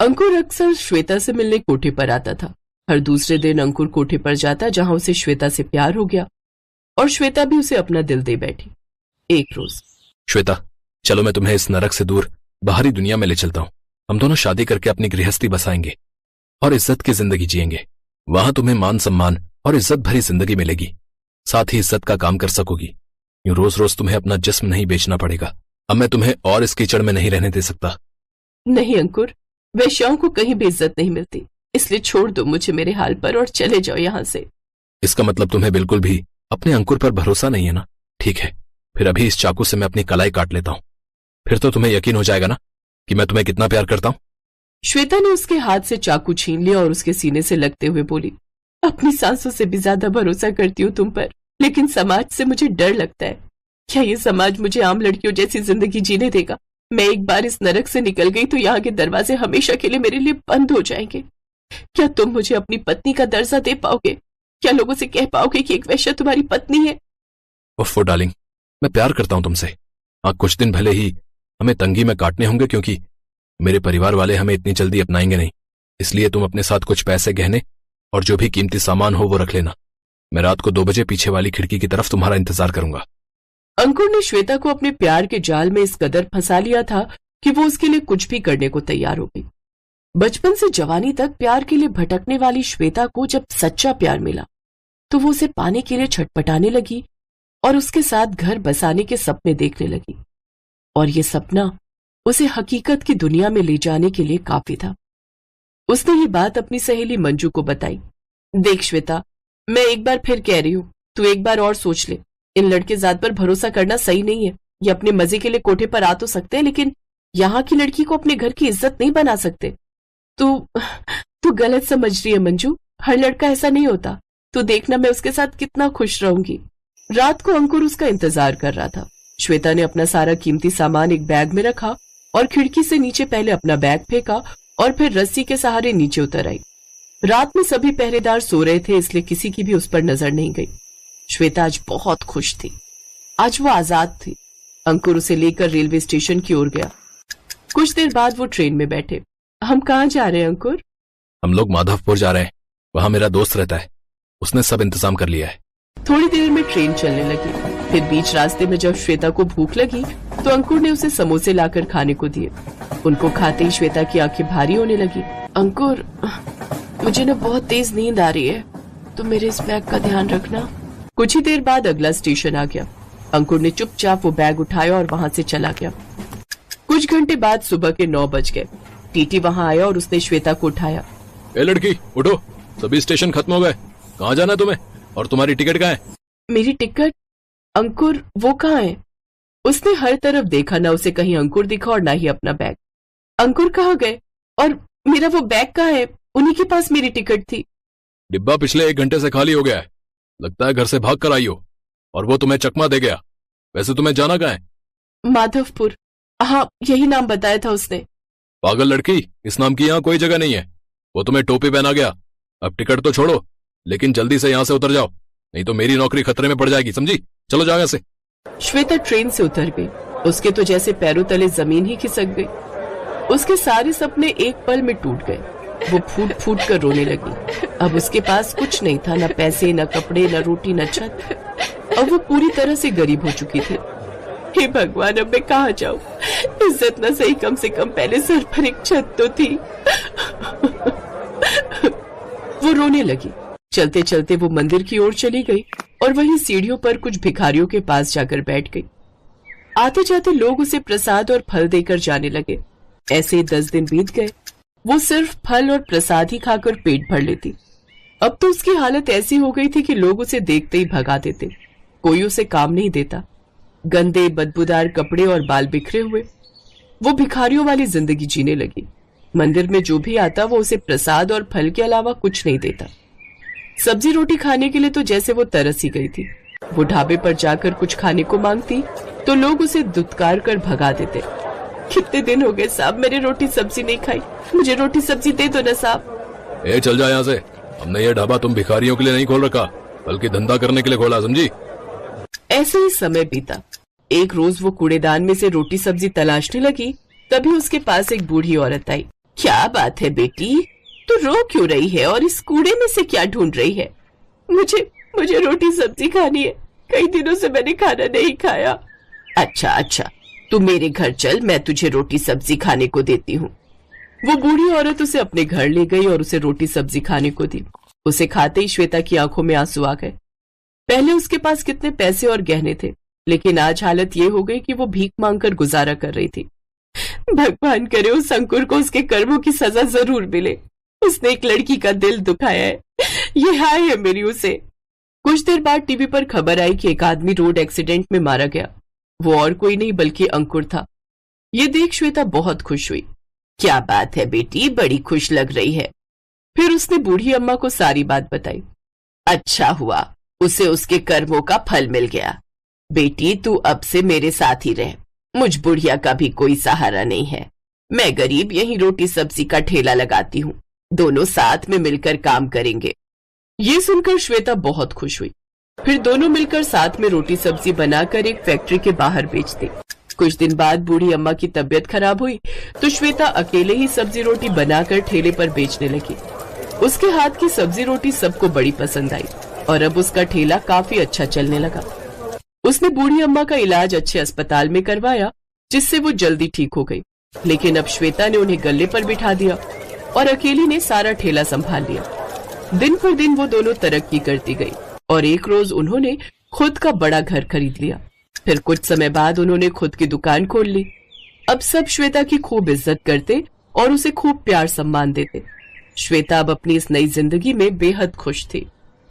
अंकुर अक्सर श्वेता से मिलने कोठे पर आता था। हर दूसरे दिन अंकुर कोठे पर जाता जहां उसे श्वेता से प्यार हो गया और श्वेता भी उसे अपना दिल दे बैठी। एक रोज, श्वेता, चलो मैं तुम्हें इस नरक से दूर बाहरी दुनिया में ले चलता हूँ। हम दोनों शादी करके अपनी गृहस्थी बसाएंगे और इज्जत की जिंदगी जिएंगे। वहां तुम्हें मान सम्मान और इज्जत भरी जिंदगी मिलेगी, साथ ही इज्जत का काम कर सकोगी। यूं रोज रोज तुम्हें अपना जिस्म नहीं बेचना पड़ेगा। अब मैं तुम्हें और इस कीचड़ में नहीं रहने दे सकता। नहीं अंकुर, वैश्याओं को कहीं भी इज्जत नहीं मिलती, इसलिए छोड़ दो मुझे मेरे हाल पर और चले जाओ यहाँ से। इसका मतलब तुम्हें बिल्कुल भी अपने अंकुर पर भरोसा नहीं है ना? ठीक है, फिर अभी इस चाकू से मैं अपनी कलाई काट लेता हूँ, फिर तो तुम्हें यकीन हो जाएगा ना कि मैं तुम्हें कितना प्यार करता हूँ। श्वेता ने उसके हाथ से चाकू छीन लिया और उसके सीने से लगते हुए बोली, अपनी सांसों से भी ज्यादा भरोसा करती हूँ तुम पर, लेकिन समाज से मुझे डर लगता है। क्या ये समाज मुझे आम लड़कियों जैसी जिंदगी जीने देगा? मैं एक बार इस नरक से निकल गई तो यहाँ के दरवाजे हमेशा के लिए मेरे लिए बंद हो जाएंगे। क्या तुम मुझे अपनी पत्नी का दर्जा दे पाओगे? क्या लोगों से कह पाओगे कि एक वैश्या तुम्हारी पत्नी है? उफ़ डार्लिंग, मैं प्यार करता हूं तुमसे। हाँ, कुछ दिन भले ही हमें तंगी में काटने होंगे क्योंकि मेरे परिवार वाले हमें इतनी जल्दी अपनाएंगे नहीं, इसलिए तुम अपने साथ कुछ पैसे, गहने और जो भी कीमती सामान हो वो रख लेना। मैं रात को 2 बजे पीछे वाली खिड़की की तरफ तुम्हारा इंतजार करूंगा। अंकुर ने श्वेता को अपने प्यार के जाल में इस कदर फंसा लिया था कि वो उसके लिए कुछ भी करने को तैयार हो गई। बचपन से जवानी तक प्यार के लिए भटकने वाली श्वेता को जब सच्चा प्यार मिला तो वो उसे पाने के लिए छटपटाने लगी और उसके साथ घर बसाने के सपने देखने लगी, और ये सपना उसे हकीकत की दुनिया में ले जाने के लिए काफी था। उसने ये बात अपनी सहेली मंजू को बताई। देख श्वेता, मैं एक बार फिर कह रही हूँ, तू एक बार और सोच ले। इन लड़के जात पर भरोसा करना सही नहीं है। ये अपने मजे के लिए कोठे पर आ तो सकते हैं, लेकिन यहाँ की लड़की को अपने घर की इज्जत नहीं बना सकते। तू गलत समझ रही है मंजू, हर लड़का ऐसा नहीं होता। तू देखना मैं उसके साथ कितना खुश रहूंगी। रात को अंकुर उसका इंतजार कर रहा था। श्वेता ने अपना सारा कीमती सामान एक बैग में रखा और खिड़की से नीचे पहले अपना बैग फेंका और फिर रस्सी के सहारे नीचे उतर आई। रात में सभी पहरेदार सो रहे थे, इसलिए किसी की भी उस पर नजर नहीं गई। श्वेता आज बहुत खुश थी। आज वो आजाद थी। अंकुर उसे लेकर रेलवे स्टेशन की ओर गया। कुछ देर बाद वो ट्रेन में बैठे। हम कहाँ जा रहे हैं अंकुर? हम लोग माधवपुर जा रहे हैं, वहां मेरा दोस्त रहता है, उसने सब इंतजाम कर लिया है। थोड़ी देर में ट्रेन चलने लगी। फिर बीच रास्ते में जब श्वेता को भूख लगी तो अंकुर ने उसे समोसे लाकर खाने को दिए। उनको खाते ही श्वेता की आंखें भारी होने लगी। अंकुर, मुझे ना बहुत तेज नींद आ रही है, तो मेरे इस बैग का ध्यान रखना। कुछ ही देर बाद अगला स्टेशन आ गया। अंकुर ने चुपचाप वो बैग उठाया और वहां से चला गया। कुछ घंटे बाद सुबह के 9 बज गए। टीटी वहां आया और उसने श्वेता को उठाया। ए लड़की, उठो, सभी स्टेशन खत्म हो गए। कहाँ जाना है तुम्हें और तुम्हारी टिकट कहाँ है? मेरी टिकट? अंकुर, वो कहाँ है? उसने हर तरफ देखा, ना उसे कहीं अंकुर दिखा और ना ही अपना बैग। अंकुर कहाँ गए? और मेरा वो बैग कहाँ है? उन्हीं के पास मेरी टिकट थी। डिब्बा पिछले 1 घंटे से खाली हो गया है, लगता है घर से भाग कर आई हो और वो तुम्हें चकमा दे गया। वैसे तुम्हें जाना कहाँ है? माधवपुर। हाँ, यही नाम बताया था उसने। पागल लड़की, इस नाम की यहाँ कोई जगह नहीं है। वो तुम्हें टोपी पहना गया। अब टिकट तो छोड़ो, लेकिन जल्दी से यहाँ से उतर जाओ, नहीं तो मेरी नौकरी खतरे में पड़ जाएगी, समझी? चलो जाओ यहाँ से। श्वेता ट्रेन से उतर गई। उसके तो जैसे पैरों तले जमीन ही खिसक गई। उसके सारे सपने एक पल में टूट गए। वो फूट फूट कर रोने लगी। अब उसके पास कुछ नहीं था, न पैसे, न कपड़े, न रोटी, न छत। अब वो पूरी तरह से गरीब हो चुकी थी। हे भगवान, अब मैं कहाँ जाऊँ? इज्जत न सही, कम से कम पहले सर पर एक छत तो थी। वो रोने लगी। चलते चलते वो मंदिर की ओर चली गई और वहीं सीढ़ियों पर कुछ भिखारियों के पास जाकर बैठ गई। आते जाते लोग उसे प्रसाद और फल देकर जाने लगे। ऐसे 10 दिन बीत गए। वो सिर्फ फल और प्रसाद ही खाकर पेट भर लेती। अब तो उसकी हालत ऐसी हो गई थी कि लोग उसे देखते ही भगा देते। कोई उसे काम नहीं देता। गंदे बदबूदार कपड़े और बाल बिखरे हुए वो भिखारियों वाली जिंदगी जीने लगी। मंदिर में जो भी आता वो उसे प्रसाद और फल के अलावा कुछ नहीं देता। सब्जी रोटी खाने के लिए तो जैसे वो तरस ही गई थी। वो ढाबे पर जाकर कुछ खाने को मांगती तो लोग उसे दुत्कार कर भगा देते। कितने दिन हो गए साहब, मैंने रोटी सब्जी नहीं खाई, मुझे रोटी सब्जी दे दो ना साहब। ए चल जा यहाँ से, हमने ये ढाबा तुम भिखारियों के लिए नहीं खोल रखा, बल्कि धंधा करने के लिए खोला, समझी? ऐसे ही समय बीता। एक रोज वो कूड़ेदान में से रोटी सब्जी तलाशने लगी, तभी उसके पास एक बूढ़ी औरत आई। क्या बात है बेटी, तू रो क्यों रही है और इस कूड़े में से क्या ढूंढ रही है? मुझे रोटी सब्जी खानी है, कई दिनों से मैंने खाना नहीं खाया। अच्छा अच्छा, तू मेरे घर चल, मैं तुझे रोटी सब्जी खाने को देती हूँ। वो बूढ़ी औरत उसे अपने घर ले गई और उसे रोटी सब्जी खाने को दी। उसे खाते ही श्वेता की आंखों में आंसू आ गए। पहले उसके पास कितने पैसे और गहने थे, लेकिन आज हालत ये हो गई कि वो भीख मांगकर गुजारा कर रही थी। भगवान करे उस अंकुर को उसके कर्मों की सजा जरूर मिले। उसने एक लड़की का दिल दुखाया है, ये हाय है मेरी उसे। कुछ देर बाद टीवी पर खबर आई कि एक आदमी रोड एक्सीडेंट में मारा गया। वो और कोई नहीं बल्कि अंकुर था। ये देख श्वेता बहुत खुश हुई। क्या बात है बेटी, बड़ी खुश लग रही है। फिर उसने बूढ़ी अम्मा को सारी बात बताई। अच्छा हुआ, उसे उसके कर्मों का फल मिल गया। बेटी तू अब से मेरे साथ ही रह, मुझ बुढ़िया का भी कोई सहारा नहीं है। मैं गरीब यहीं रोटी सब्जी का ठेला लगाती हूँ, दोनों साथ में मिलकर काम करेंगे। ये सुनकर श्वेता बहुत खुश हुई। फिर दोनों मिलकर साथ में रोटी सब्जी बनाकर एक फैक्ट्री के बाहर बेच दी। कुछ दिन बाद बूढ़ी अम्मा की तबीयत खराब हुई तो श्वेता अकेले ही सब्जी रोटी बनाकर ठेले पर बेचने लगी। उसके हाथ की सब्जी रोटी सबको बड़ी पसंद आई और अब उसका ठेला काफी अच्छा चलने लगा। उसने बूढ़ी अम्मा का इलाज अच्छे अस्पताल में करवाया, जिससे वो जल्दी ठीक हो गई। लेकिन अब श्वेता ने उन्हें गले पर बिठा दिया और अकेली ने सारा ठेला संभाल लिया। दिन पर दिन वो दोनों तरक्की करती गई और एक रोज उन्होंने खुद का बड़ा घर खरीद लिया। फिर कुछ समय बाद उन्होंने खुद की दुकान खोल ली। अब सब श्वेता की खूब इज्जत करते और उसे खूब प्यार सम्मान देते। श्वेता अब अपनी इस नई जिंदगी में बेहद खुश थी।